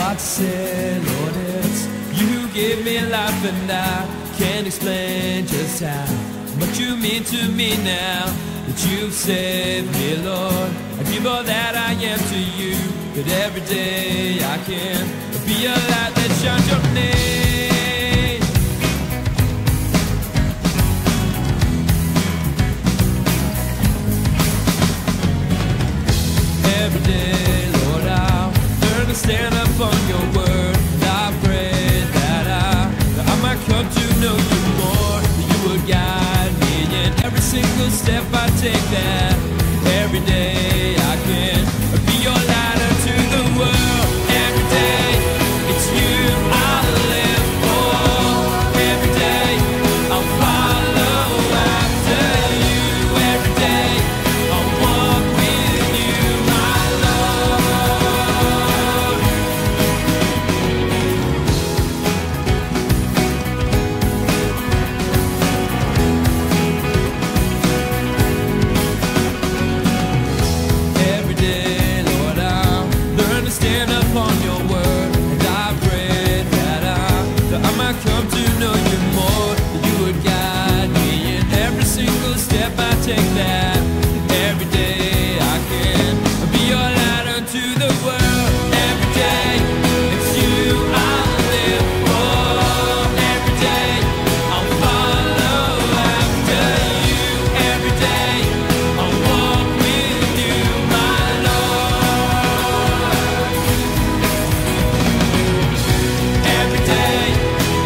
I'd say, Lord, it's you gave me life, and I can't explain just how much you mean to me now that you've saved me, Lord. I give all that I am to you, that every day I can be a light that shines your name. Every day, Lord, I'll learn to stand up on your word. I pray that I might come to know you more, that you would guide me in every single step I take, that every day I can be your light unto the world. Every day, it's you I live for. Every day, I'll follow after you. Every day, I'll walk with you, my Lord. Every day, Lord, I'll learn to stand up on your word, and I pray that I might come to know you more, that you would guide me in every single step I take, that every day I can be your light unto the world. Every day, it's you I live for. Every day, I'll follow after you. Every day, I'll walk with you, my Lord. Every day,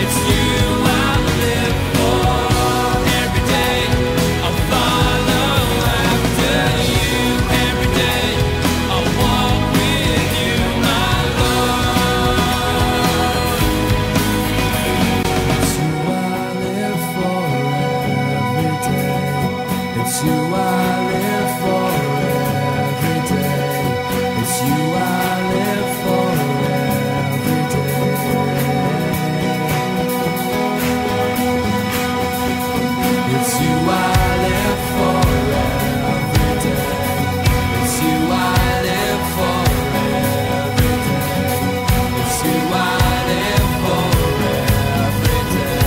it's you I live for. Every day, I'll follow after you. Every day, I'll walk with you, my Lord. It's you I live for every day. It's you I live for every day. It's you I live for every day. It's you I live for every day. It's you I live for every day. It's you I live for every day.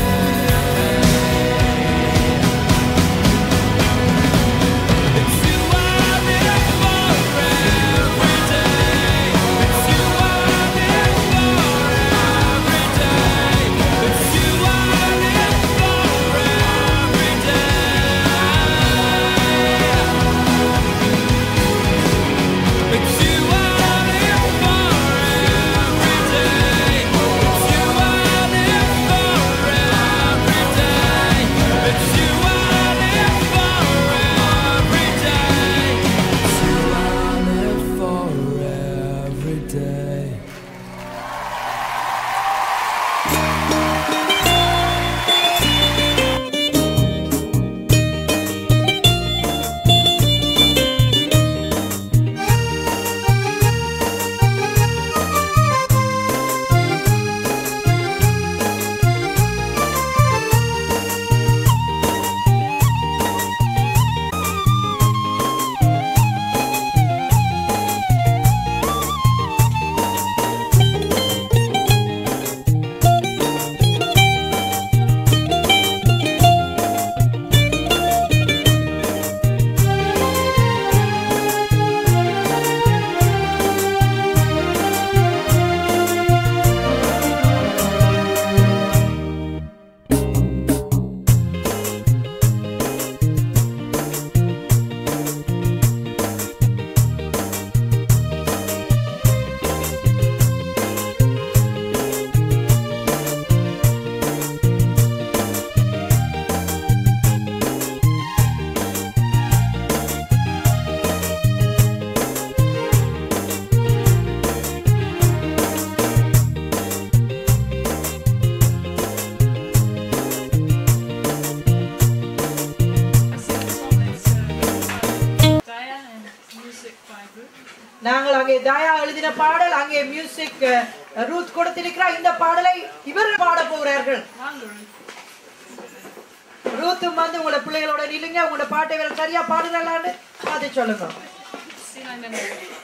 நாங்கள் அங்கே தயா எழுதின பாடல், அங்கே music Ruth கொடுத்திருக்கிறார். இந்த பாடலை இவர்கள் பாட போகிறார்கள். ரூத்தும் வந்து உங்களோட பிள்ளைகளோட நில்லுங்க, உங்களோட பாட்டை இவர்கள் சரியா பாடுறாங்களான்னு அதை சொல்லுங்க. Yeah.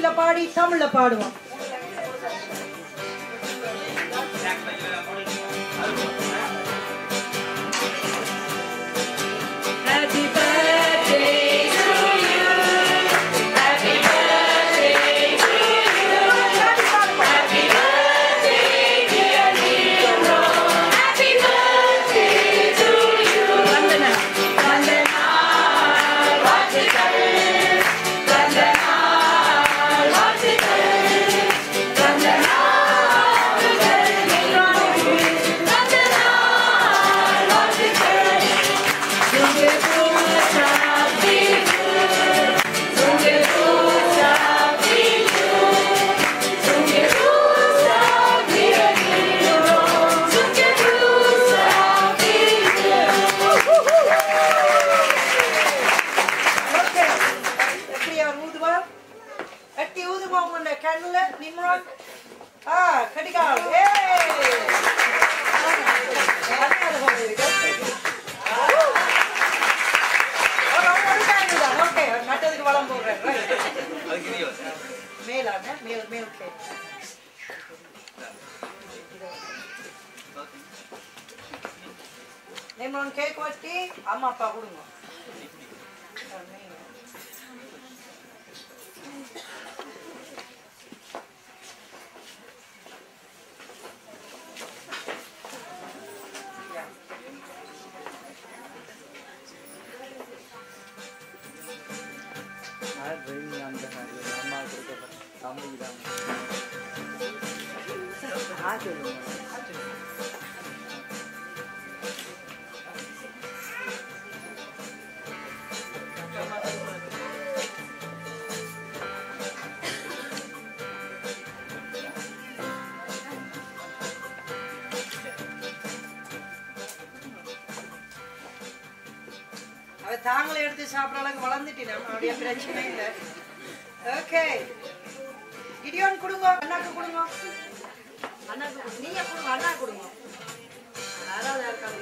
இங்கிலீஷ்ல பாடி தமிழ்ல பாடுவோம். Happy birthday to you. Happy birthday to you. Happy birthday dear Nero. Happy birthday to you. Vandana. Vandana. Vatikal. Vandana. Vatikal. Vandana. Vandana. Vatikal. Sunge pucha pichu. Sunge pucha pichu. Sunge pucha pichu. Sunge pucha pichu. Okay. எப்படி அவர் ஊதுவா? எட்டி ஊதுவா உங்க கண்ணுல நிம்ரான். கடிகால். Okay நட்டதுக்கு வளம் போடுறேன். மேலான மேல் மேல் நிம்ரான் cake வட்டி அம்மா அப்பா கொடுங்க. தாங்களே எடுத்து சாப்பிட்ற அளவுக்கு வளர்ந்துட்டேன். அப்படியே பிரச்சனை இல்லை. ஓகே கிடியோன் கொடுங்க, அண்ணாக்கு கொடுங்க, அண்ணாக்கு நீங்க கொடுங்க, அண்ணா கொடுங்க. யாராவது யாருக்காவது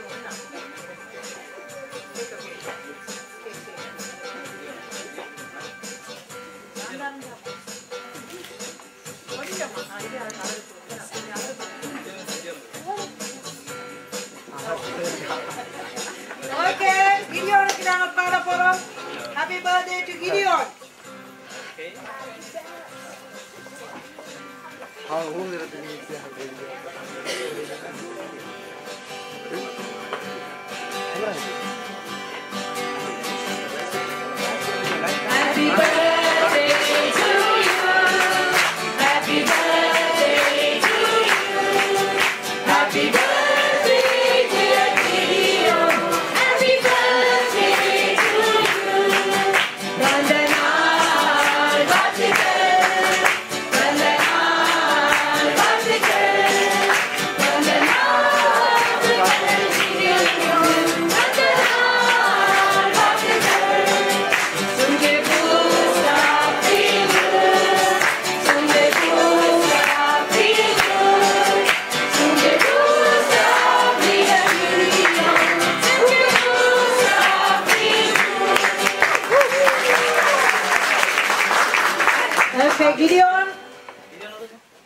ஓகே கிடியோனுக்கு நாங்க பாட போறோம். Happy birthday to Gideon. Happy birthday to you. Happy birthday to you. Happy birthday dear Gideon. Happy birthday to you. Vandana Vatikal. Vandana Vatikal. Vandana Vatikal. Vandana Vatikal. Sunge pucha pichu. Sunge pucha pichu. Sunge pucha pichu. Sunge pucha pichu. Okay, Gideon.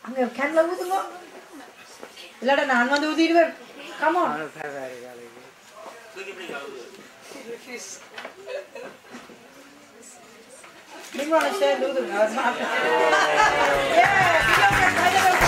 அங்க கேன்ல ஊதுங்க. இல்லடா நான் வந்து ஊதிடுவேன். Come on. நீங்க வந்து சேர்ந்து ஊதுங்க. Yeah, Gideon.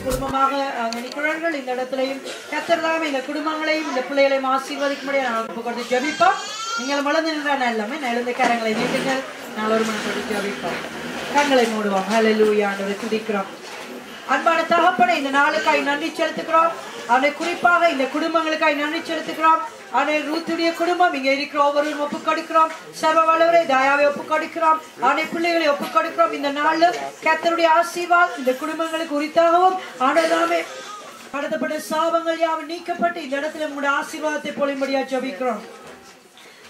குடும்பமாக நிற்கிறார்கள். இந்த இடத்திலையும் கர்த்தர் இந்த குடும்பங்களையும் இந்த பிள்ளைகளையும் ஆசீர்வதிக்கும்படி நான் கொடுத்து ஜெபிப்போம். நீங்கள் மலர்ந்து நின்றான எல்லாமே எழுந்த கரங்களை நீட்டுங்கள். நான் ஒரு மனத்தோடு ஜெபிப்போம். கண்களை மூடுவோம். ஹல்லேலூயா ஆண்டவரை துதிக்கிறோம். அன்பான தகப்பனே, இந்த நாளுக்காய் நன்றி செலுத்துகிறோம். அவனை குறிப்பாக இந்த குடும்பங்களுக்காய் நன்றி செலுத்துகிறோம். அவனை ரூத்துடைய குடும்பம் இங்கே இருக்கிற ஒவ்வொருவரும் ஒப்புக் கொடுக்கிறோம். சர்வ வல்லவரை தயாவை ஒப்புக் கொடுக்கிறோம். அவனை பிள்ளைகளை ஒப்புக் கொடுக்கிறோம். இந்த நாளில் கர்த்தருடைய ஆசீர்வாதம் இந்த குடும்பங்களுக்கு உரித்தாகவும் ஆண்டவரே கடத்தப்பட்ட சாபங்கள் யாவும் நீக்கப்பட்டு இந்த இடத்துல உங்களுடைய ஆசீர்வாதத்தை பொழியும்படியா ஜெபிக்கிறோம்.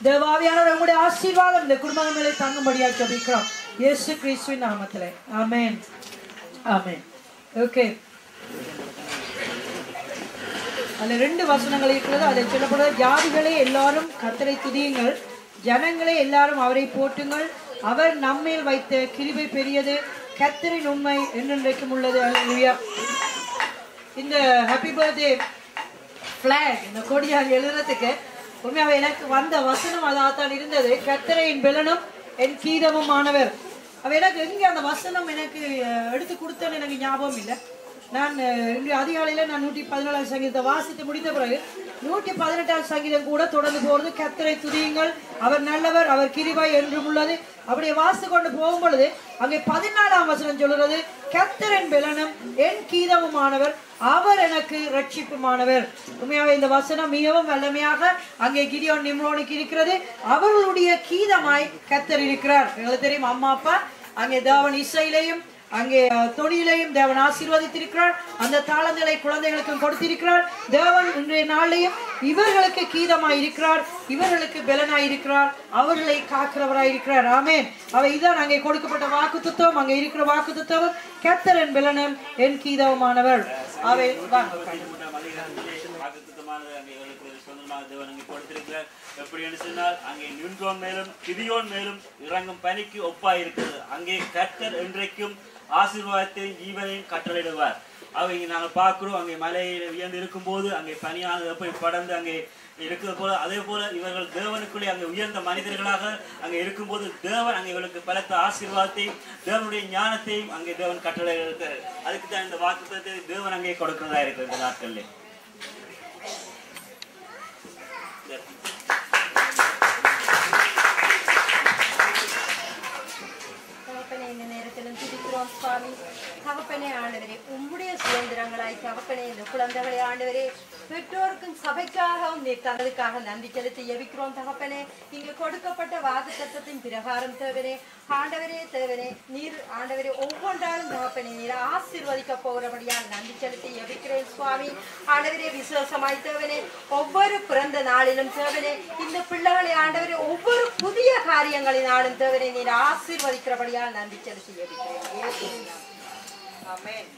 தேவாவியானவர் உங்களுடைய ஆசீர்வாதம் இந்த குடும்பங்கள் மேலே தங்கும்படியா ஜெபிக்கிறோம். இயேசு கிறிஸ்துவின் நாமத்திலே ஆமென். ஆமென். ஓகே, அதுல 2 வசனங்கள் இருக்கிறது. அதில் சொல்லப்படுவது ஜாதிகளே எல்லாரும் கர்த்தரை துதியுங்கள், ஜனங்களே எல்லாரும் அவரை போற்றுங்கள், அவர் நம்மேல் வைத்த கிருபை பெரியது, கர்த்தரின் உண்மை என்றென்றைக்கும் உள்ளது. அல்லேலூயா. இந்த ஹாப்பி பர்த்டே ஃபிளாக் இந்த கொடியாக எழுதுறதுக்கு உண்மையாக எனக்கு வந்த வசனம் அதான் இருந்தது. கர்த்தரின் பெலனும் என் கீதமும் ஆனவர். அவ எனக்கு எங்க அந்த வசனம் எனக்கு எடுத்து கொடுத்தேன்னு எனக்கு ஞாபகம் இல்லை. நான் இன்று அதிகாலையில் நான் 114 சங்கீதத்தை வாசித்து முடித்த பிறகு 118 சங்கீதம் கூட தொடர்ந்து போகிறது. கர்த்தரை துதியுங்கள், அவர் நல்லவர், அவர் கிருபை என்றும் உள்ளது. அப்படியே வாசித்து கொண்டு போகும் பொழுது அங்கே 14ஆம் வசனம் சொல்கிறது, கர்த்தரின் பெலனும் என் கீதமுமானவர், அவர் எனக்கு ரட்சிப்புமானவர். உண்மையாவே இந்த வசனம் மிகவும் வல்லமையாக அங்கே கிடியோன் நிம்ரோனுக்கு இருக்கிறது. அவர்களுடைய கீதமாய் கர்த்தர் இருக்கிறார். எங்களுக்கு தெரியும், அம்மா அப்பா அங்கே தேவன் இசையிலையும் அங்கே தொழிலையும் தேவன் ஆசீர்வதித்திருக்கிறார். அந்த தாளங்களை குழந்தைகளுக்கும் கொடுத்திருக்கிறார். தேவன் இன்றைய நாளையும் இவர்களுக்கு கீதமாய் இருக்கிறார், இவர்களுக்கு பலனாய் இருக்கிறார், அவர்களை காக்கிறவராய் இருக்கிறார். ஆமென். அவை இதான் அங்கே கொடுக்கப்பட்ட வாக்குத்தத்தம். அங்கே இருக்கிற வாக்குத்தத்தம் கர்த்தரின் பலனும் என் கீதமுமானவர். அவை எப்படி என்று சொன்னால் அங்கே நின்றோன் மேலும் கிதியோன் மேலும் இறங்கும் பனிக்கு ஒப்பாய் இருக்கிறது. அங்கே கர்த்தர் என்றைக்கும் ஆசீர்வாதத்தையும் ஜீவனையும் கட்டளையிடுவார். அவங்க நாங்கள் பார்க்கிறோம், அங்கே மலையில் உயர்ந்து இருக்கும் போது அங்கே பனியானது எப்படி படர்ந்து அங்கே இருக்கிறது போல, அதே போல இவர்கள் தேவனுக்குள்ளே அங்கே உயர்ந்த மனிதர்களாக அங்கே இருக்கும்போது தேவன் அங்கே இவர்களுக்கு பலத்த ஆசீர்வாதத்தையும் தேவனுடைய ஞானத்தையும் அங்கே தேவன் கட்டளை இருக்கிறார். அதுக்கு தான் இந்த வாக்குத்தத்தை தேவன் அங்கே கொடுக்கிறதா இருக்கிற இந்த நாட்களில். இந்த நேரத்திலும் துதிக்கிறோம் சுவாமி. தகப்பனே ஆண்டவரே, உம்முடைய சுதந்திரங்களாய் தகப்பனே இந்த குழந்தைகளை ஆண்டவரே பெற்றோருக்கும் சபைக்காகவும் நீர் தனதுக்காக நன்றி செலுத்தி எவிக்கிறோம். தகப்பனே, இங்கு கொடுக்கப்பட்ட வாக்குத்தத்தத்தின் பிரகாரம் தேவனே ஆண்டவரே தேவனே நீர் ஆண்டவரே ஒவ்வொன்றாலும் தகப்பனே நீர் ஆசீர்வதிக்க போகிறபடியால் நன்றி செலுத்தி எவிக்கிறேன் சுவாமி. ஆண்டவரே விசுவாசமாய் தேவனே ஒவ்வொரு பிறந்த நாளிலும் தேவனே இந்த பிள்ளைகளை ஆண்டவரே ஒவ்வொரு புதிய காரியங்களினாலும் தேவனே நீர் ஆசீர்வதிக்கிறபடியால் நன்றி செலுத்தி எவிக்கிறேன். ஆமென்.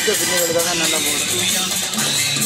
படித்த பிள்ளைகளுக்கு தான் நல்லா போகணும்.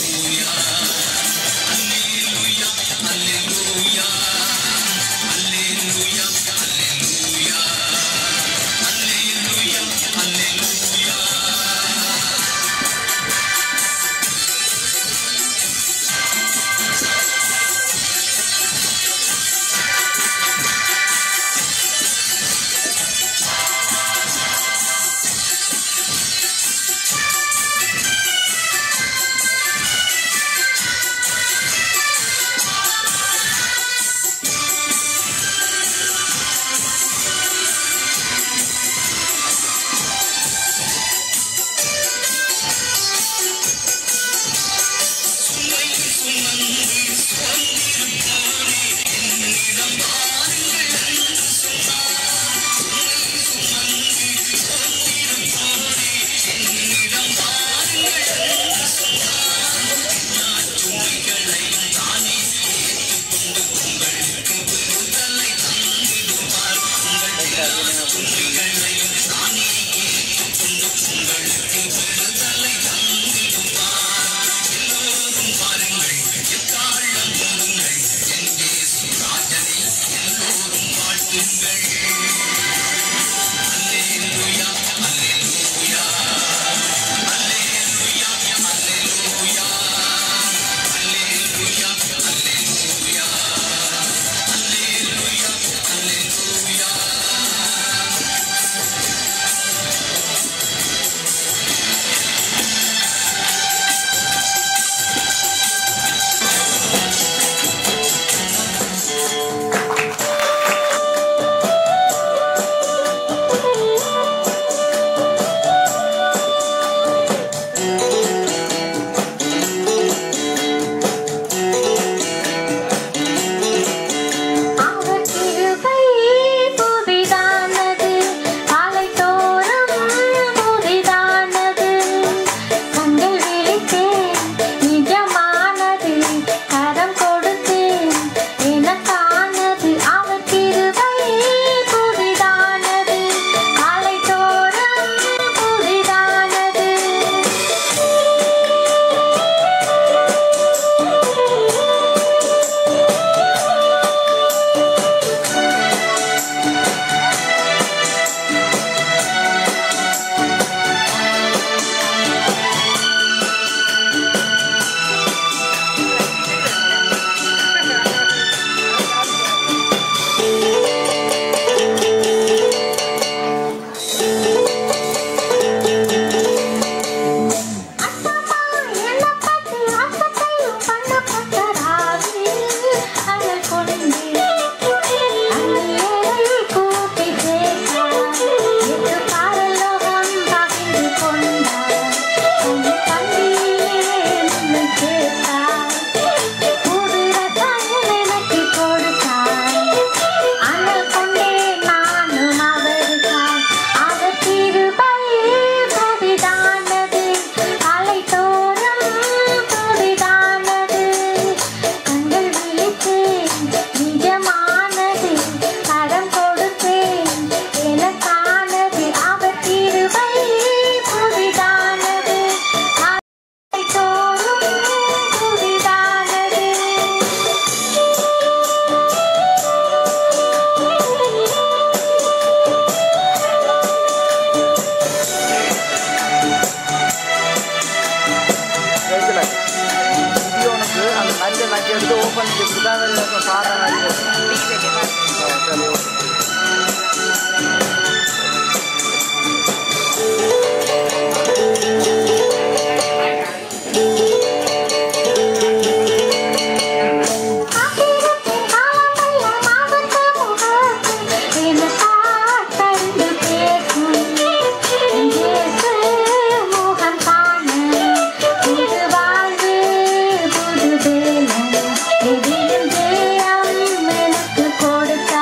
கொடுத்தா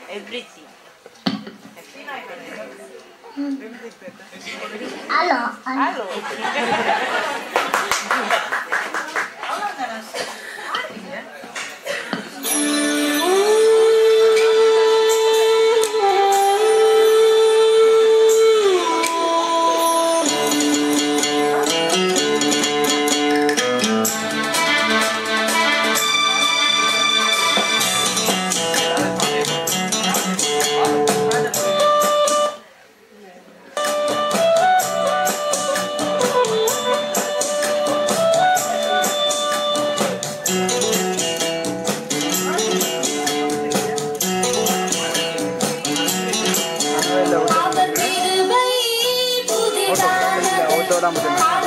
everything. Hello. Hello. I'm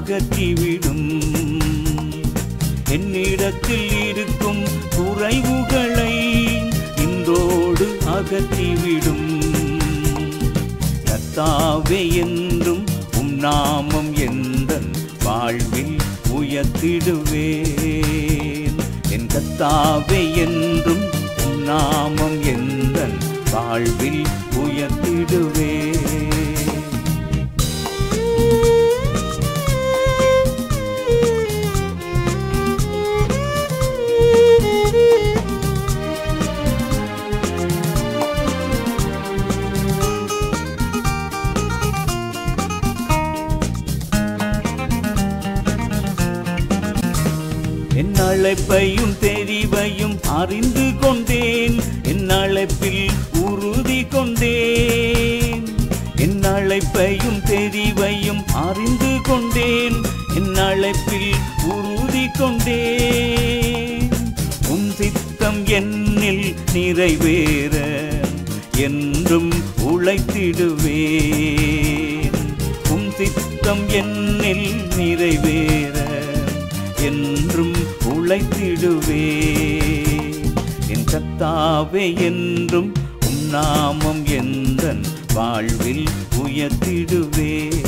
அகற்றிவிடும். என்னிடத்தில் இருக்கும் குறைவுகளை இன்றோடு அகற்றிவிடும். கர்த்தாவே என்றும் உம் நாமம் எந்தன் வாழ்வில் உயர்த்திடுவேன். என் கர்த்தாவே என்றும் உம் நாமம் எந்தன் வாழ்வில் உயர்த்திடுவேன். என் அழைப்பையும் தெரிவையும் அறிந்து கொண்டேன். என் அழைப்பில் உறுதி கொண்டேன். என் அழைப்பையும் தெரிவையும் அறிந்து கொண்டேன். என் அழைப்பில் உறுதி கொண்டேன். உம் சித்தம் என்னில் நிறைவேற என்றும் உழைத்திடுவேன். உம் சித்தம் என்னில் நிறைவேற என்றும் உழைத்திடுவேன். என் கர்த்தாவே என்றும் உம் நாமம் எந்தன் வாழ்வில் உயர்த்திடுவேன்.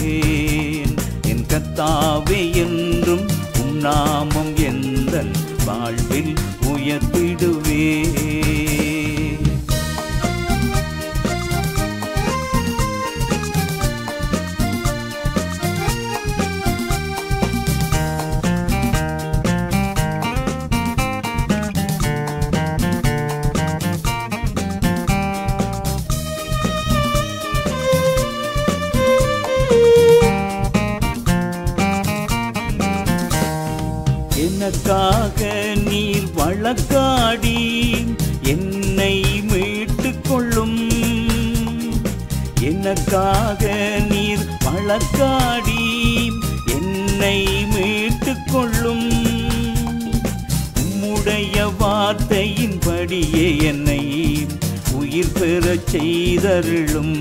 என் கர்த்தாவே என்றும் உம் நாமம் எந்தன் வாழ்வில் உயர்த்திடுவேன். எனக்காக நீர் வழக்காடி என்னை மீட்டுக் கொள்ளும். எனக்காக நீர் வழக்காடி என்னை மீட்டுக் கொள்ளும். உம்முடைய வார்த்தையின்படியே என்னை உயிர் பெறச் செய்தருளும்.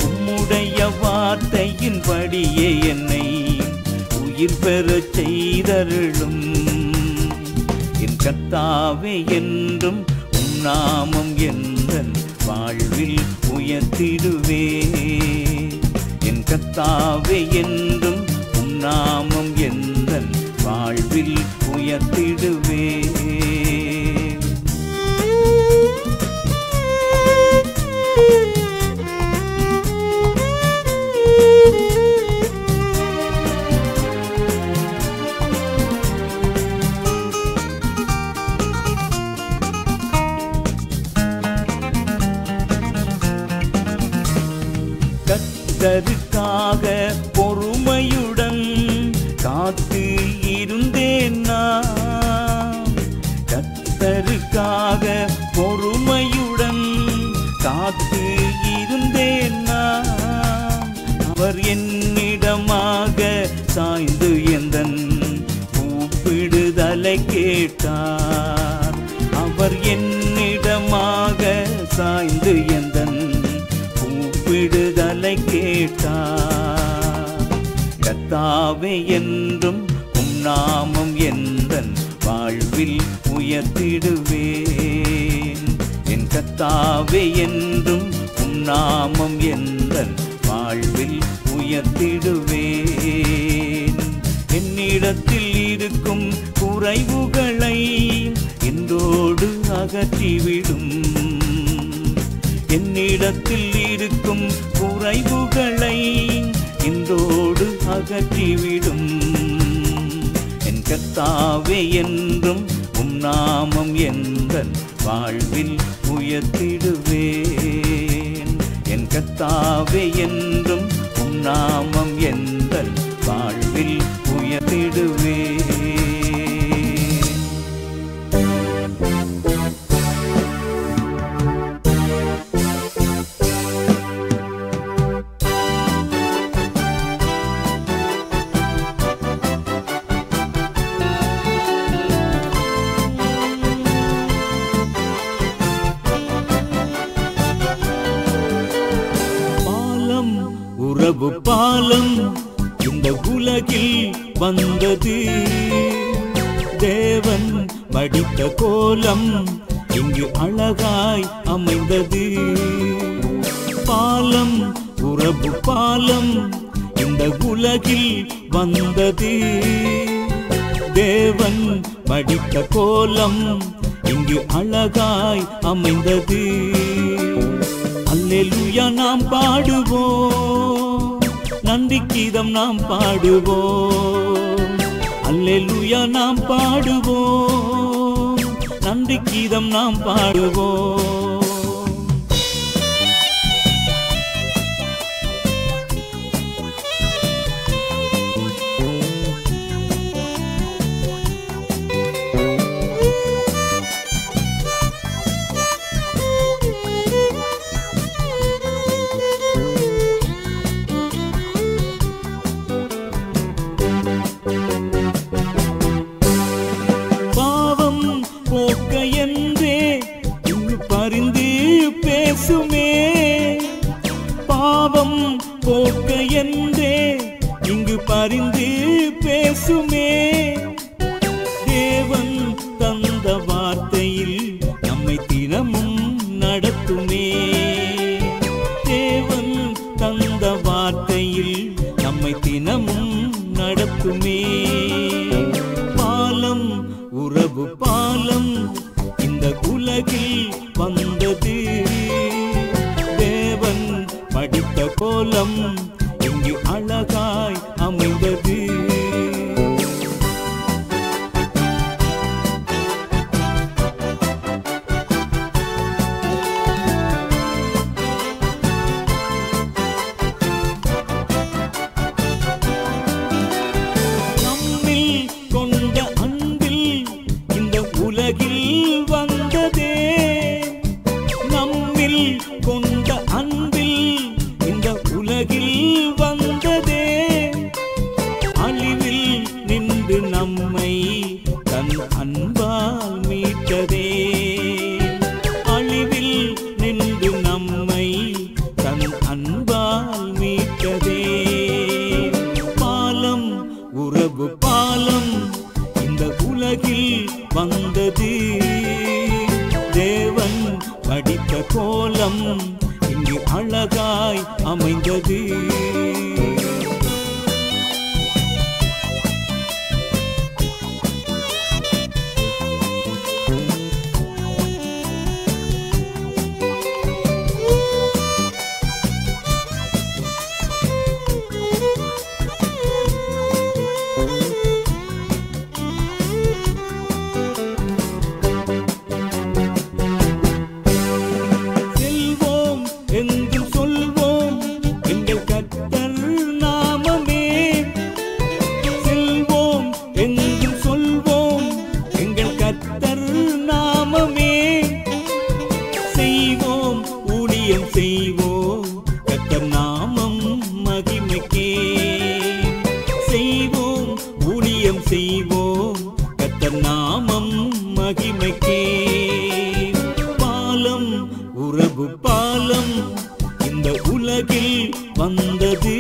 உம்முடைய வார்த்தையின்படியே என்னை உயிர் பெறச் செய்தருளும். என் கர்த்தாவே என்றும் உம் நாமம் எந்தன் வாழ்வில் உயர்த்திடுவேன். என் கர்த்தாவே என்றும் உம் நாமம் எந்தன் வாழ்வில் உயர்த்திடுவேன். கர்த்தருக்காக பொறுமையுடன் காத்து இருந்தேன் நான். கர்த்தருக்காக பொறுமையுடன் காத்து இருந்தேன் நான். அவர் என்னிடமாக சாய்ந்து எந்தன் கூப்பிடுதலை கேட்டார். அவர் என்னிடமாக சாய்ந்து எந்தன் விடுதலை கேட்டார். கர்த்தாவே என்றும் உம் நாமம் எந்தன் வாழ்வில் உயர்த்திடுவேன். என் கர்த்தாவே என்றும் உம் நாமம் எந்தன் வாழ்வில் உயர்த்திடுவேன். என்னிடத்தில் இருக்கும் குறைவுகளை இன்றோடு அகற்றிவிடும். என்னிடத்தில் இருக்கும் குறைவுகளை இன்றோடு அகற்றிவிடும். என் கர்த்தாவே என்றும் உம் நாமம் எந்தன் வாழ்வில் உயர்த்திடுவேன். என் கர்த்தாவே என்றும் உம் நாமம் எந்தன் வாழ்வில் உயர்த்திடுவேன். உறவு பாலம் இந்த உலகில் வந்தது தேவன் வடித்த கோலம் இங்கு அழகாய் அமைந்தது பாலம் உறவு பாலம் இந்த உலகில் வந்தது தேவன் வடித்த கோலம் இங்கு அழகாய் அமைந்தது அல்லேலூயா நாம் பாடுவோம் நன்றி கீதம் நாம் பாடுவோம் அல்லேலூயா நாம் பாடுவோம் நன்றி கீதம் நாம் பாடுவோம் பாவம் போக்க என்றே இங்கு பரிந்து பேசுமே தேவன் தந்த வார்த்தையில் நம்மை தினமும் நடத்துமே தேவன் தந்த வார்த்தையில் நம்மை தினமும் நடத்துமே பாலம் உறவு பாலம் இந்த உலகில் வந்தது தேவன் படித்த கோலம் இங்கு அழகாய் அமைந்தது நம்மில் கொண்ட அன்பில் இந்த உலகில் வந்ததே நம்மில் கொண்ட அன்பில் இந்த உலகில் வந்ததே அழிவில் நின்று நம்மை தன் அன்பால் மீட்டதே அழிவில் நின்று நம்மை தன் அன்பால் மீட்டதே பாலம் உறவு பாலம் இந்த உலகில் வந்தது தேவன் படித்த கோலம் இங்கு அழகாய் அமைந்தது செல்வோம் என்று சொல்வோம் எங்கள் கர்த்தர் நாமமே செல்வோம் என்று சொல்வோம் எங்கள் கர்த்தர் நாமமே செய்வோம் ஊழியம் செய்வோம் கர்த்தர் நாமம் மகிமைக்கே செய்வோம் ஊழியம் செய்வோம் கர்த்தர் நாமம் மகிமைக்கே பாலம் உறவு பாலம் இந்த உலகில் வந்தது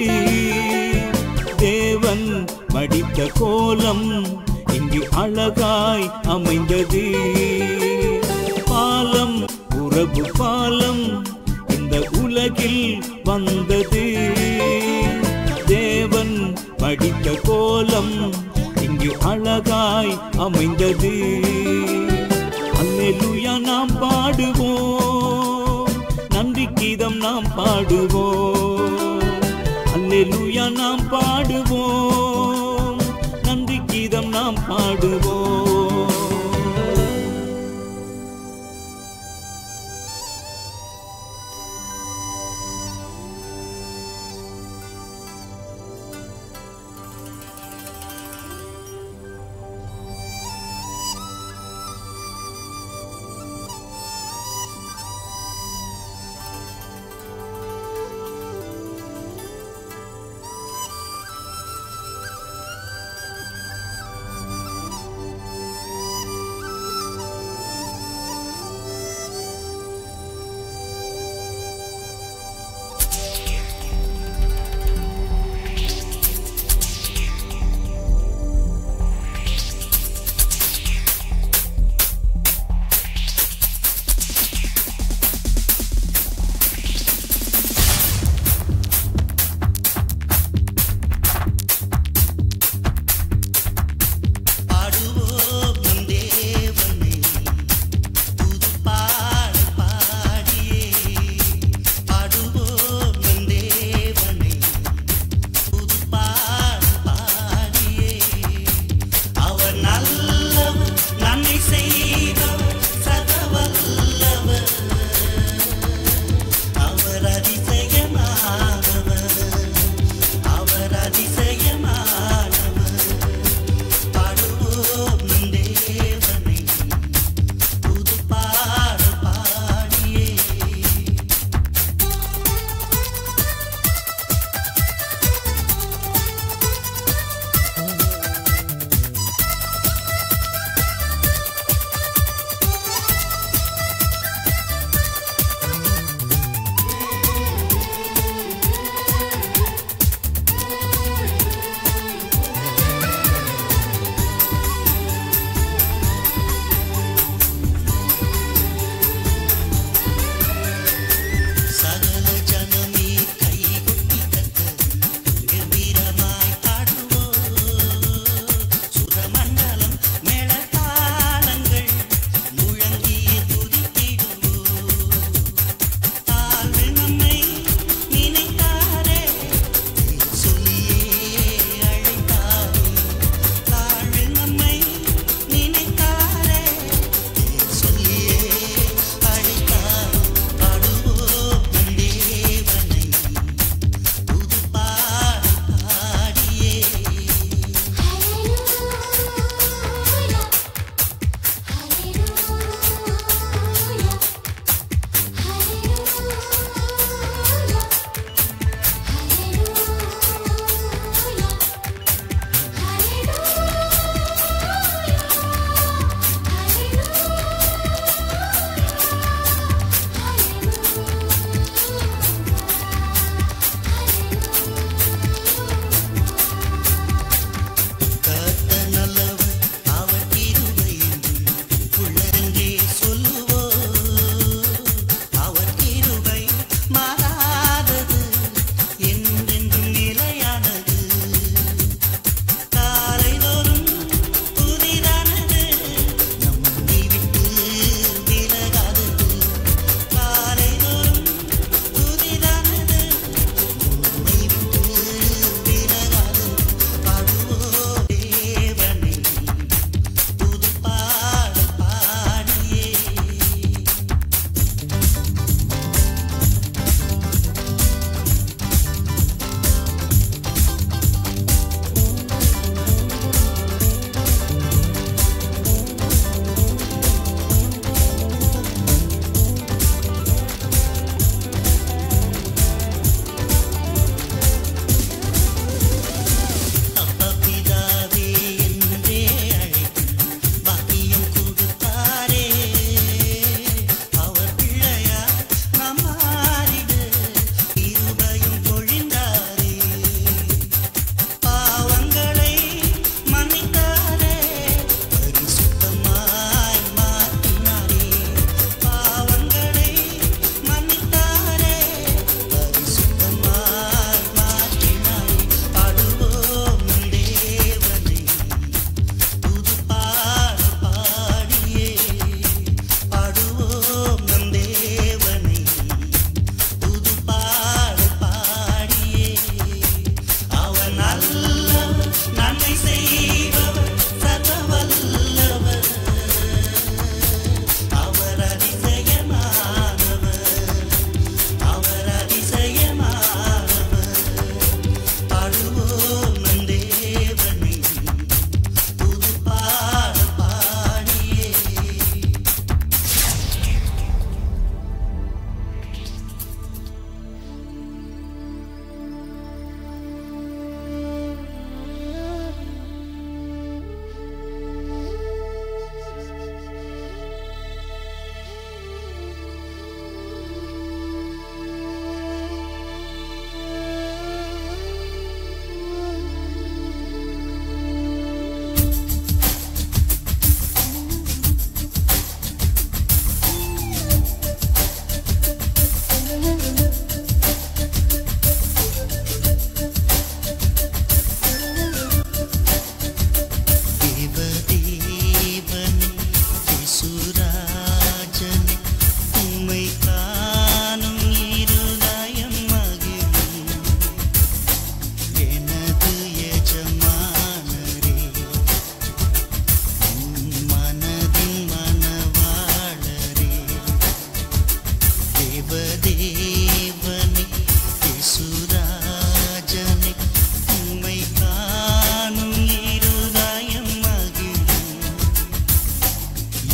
தேவன் மடித்த கோலம் இங்கு அழகாய் அமைந்தது பாலம் உறவு பாலம் இந்த உலகில் வந்தது தேவன் மடித்த கோலம் இங்கு அழகாய் அமைந்தது அல்லேலூயா நாம் பாடுவோம் நன்றி கீதம் நாம் பாடுவோம் அல்லேலூயா நாம் பாடுவோம் நன்றி கீதம் நாம் பாடுவோம்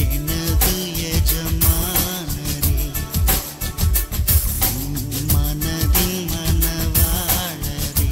எனது எஜமானரே மனதின் மனவாளரே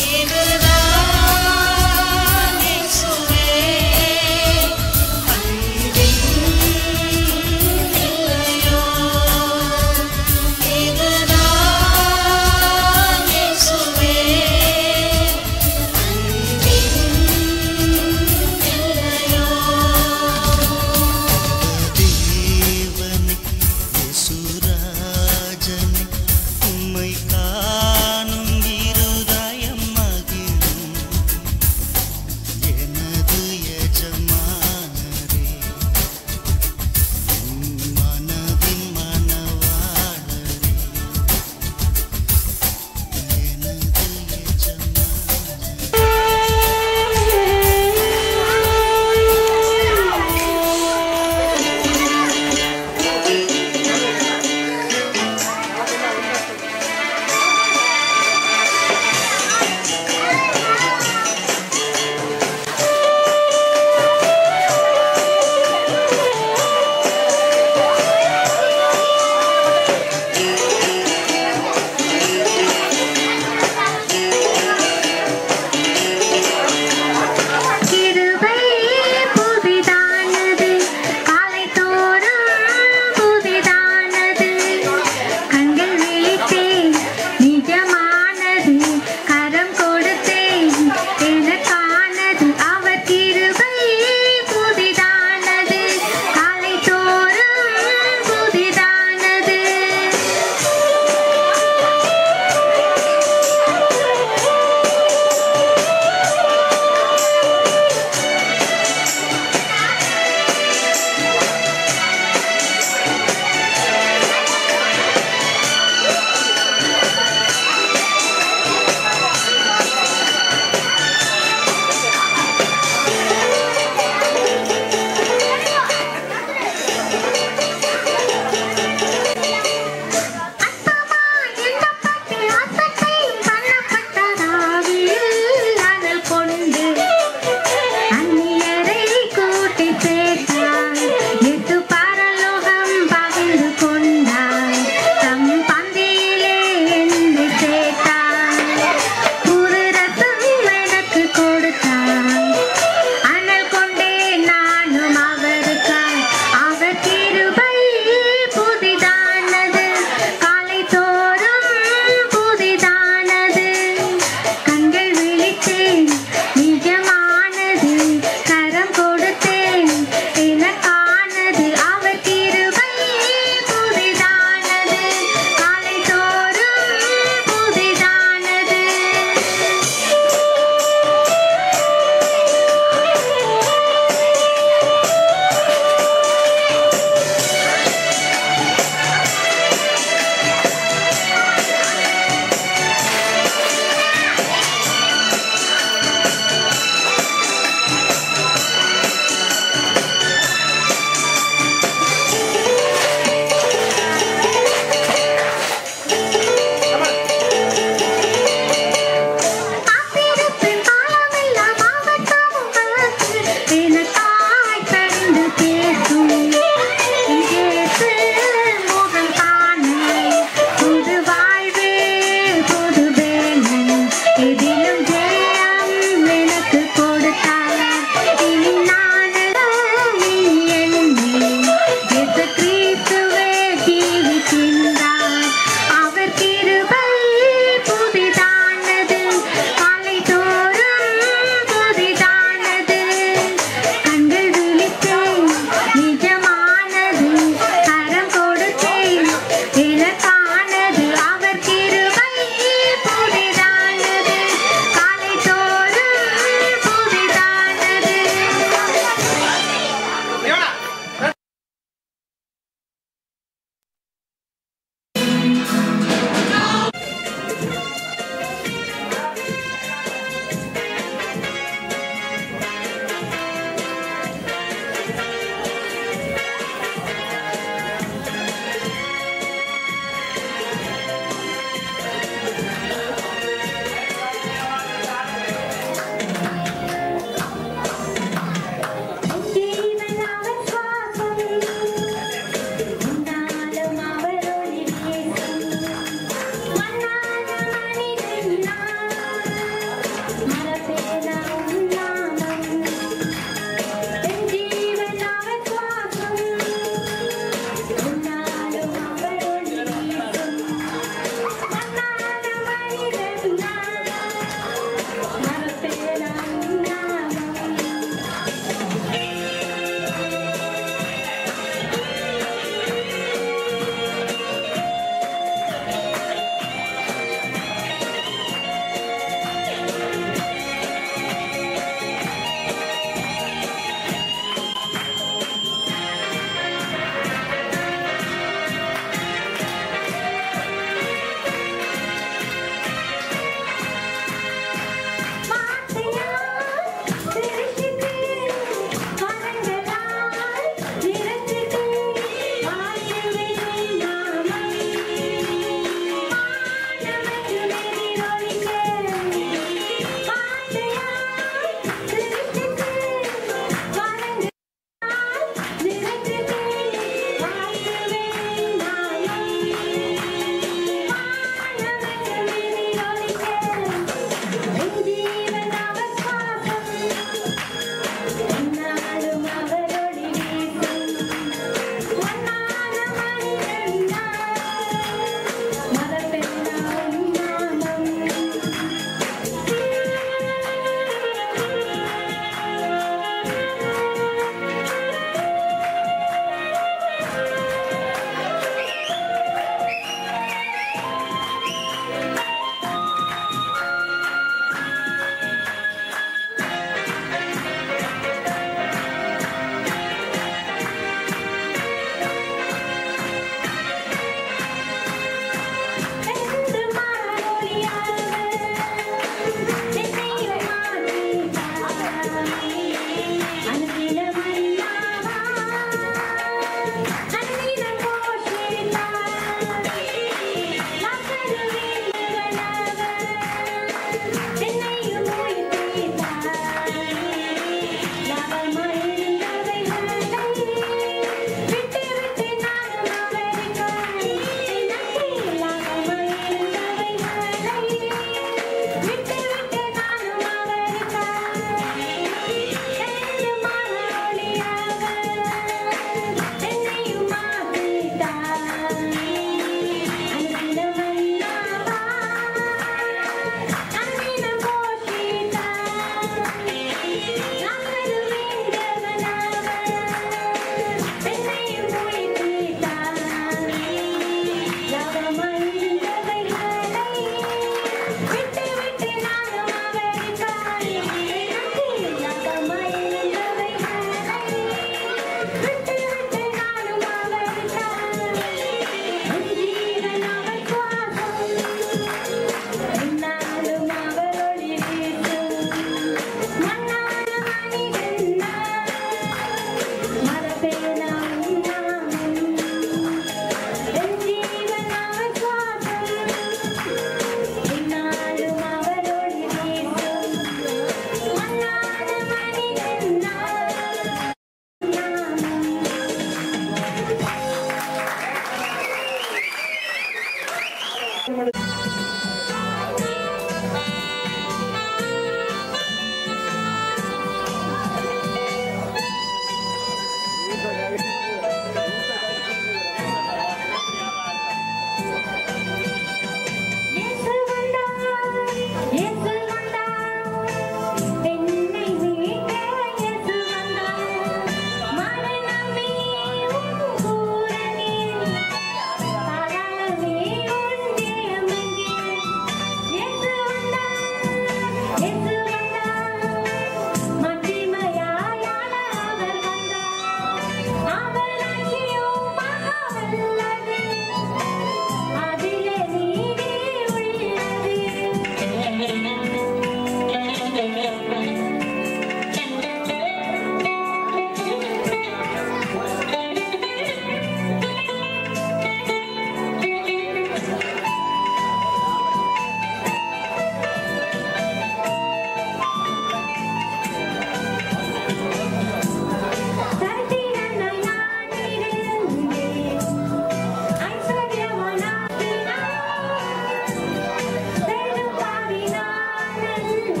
உள்ள